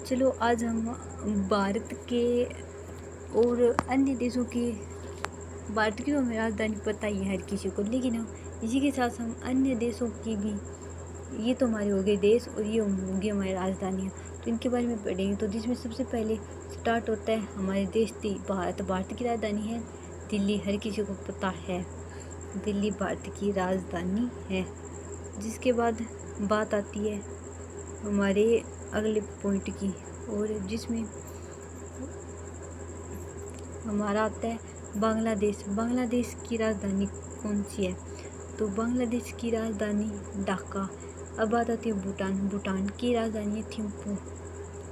चलो आज हम भारत के और अन्य देशों की, भारत की तो हमें राजधानी पता ही है हर किसी को, लेकिन हम इसी के साथ हम अन्य देशों की भी, ये तो हमारे हो गए देश और ये होंगी हमारी राजधानियाँ, तो इनके बारे में पढ़ेंगे। तो जिसमें सबसे पहले स्टार्ट होता है हमारे देश भारत। भारत की राजधानी है दिल्ली, हर किसी को पता है दिल्ली भारत की राजधानी है। जिसके बाद बात आती है हमारे अगले पॉइंट की, और जिसमें हमारा आता है बांग्लादेश। बांग्लादेश की राजधानी कौन सी है? तो बांग्लादेश की राजधानी ढाका। अब बात आती है भूटान। भूटान की राजधानी है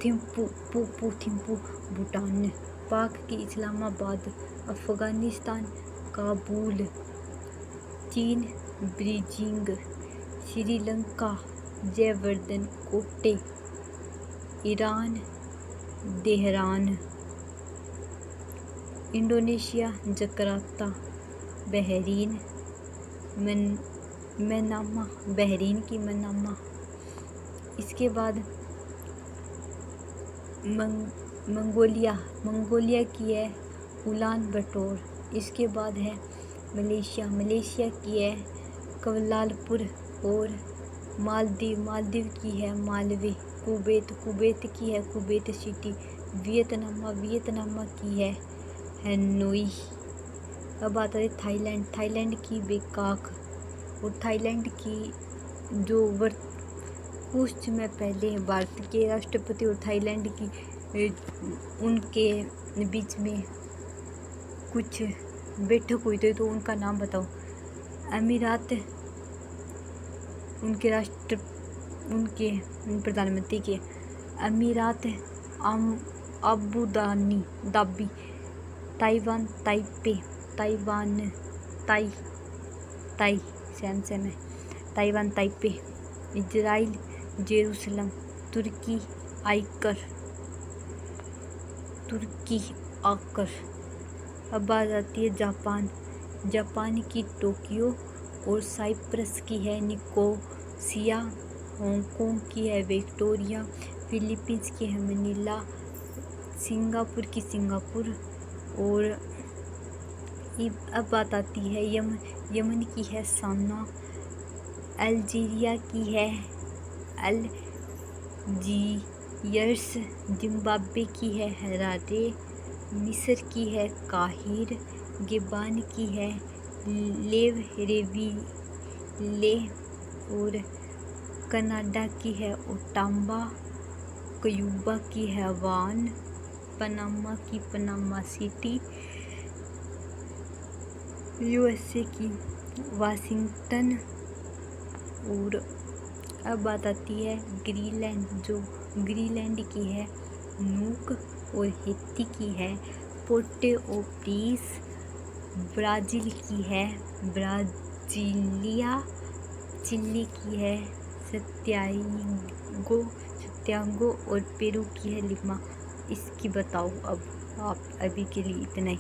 थिम्पू भूटान। पाक की इस्लामाबाद। अफगानिस्तान काबुल। चीन बीजिंग। श्रीलंका जयवर्धन कोटे। Iran Tehran. Indonesia Jakarta. Bahrain Manama, Bahrain की मनामा। इसके बाद मंगोलिया की है उलान बटोर। इसके बाद है मलेशिया की है क्वालालंपुर। और मालदीव की है मालवे। कुवैत की है कुवैत सिटी। वियतनाम की है हनोई। अब बात है थाईलैंड की बेकाक। और थाईलैंड की जो कुछ समय पहले भारत के राष्ट्रपति और थाईलैंड की उनके बीच में कुछ बैठक हुई थी, तो उनका नाम बताओ। अमीरात उनके प्रधानमंत्री के अमीरात Abu Dhabi. Taiwan Taipei. Same है। Taiwan Taipei. Israel Jerusalem. तुर्की आकर। अब बात आती है जापान की टोक्यो। और साइप्रस की है निकोसिया। हांगकांग की है विक्टोरिया। फिलीपींस की है मनीला। सिंगापुर की सिंगापुर। और अब बात आती है यमन की है सना। अल्जीरिया की है अल्जीयर्स। जिम्बाब्वे की है हरारे। मिस्र की है काहिर। गबान की है लिब्रेविले। और कनाडा की है ओटावा। क्यूबा की है हवाना। पनामा की पनामा सिटी। यूएसए की वाशिंगटन। और अब बात आती है ग्रीनलैंड। जो ग्रीनलैंड की है नूक। और हैती की है पोर्ट ओ प्रिंस। ब्राज़ील की है ब्राज़ीलिया। चिली की है सत्यागो। और पेरू की है लिमा। इसकी बताओ अब आप अभी के लिए इतना ही।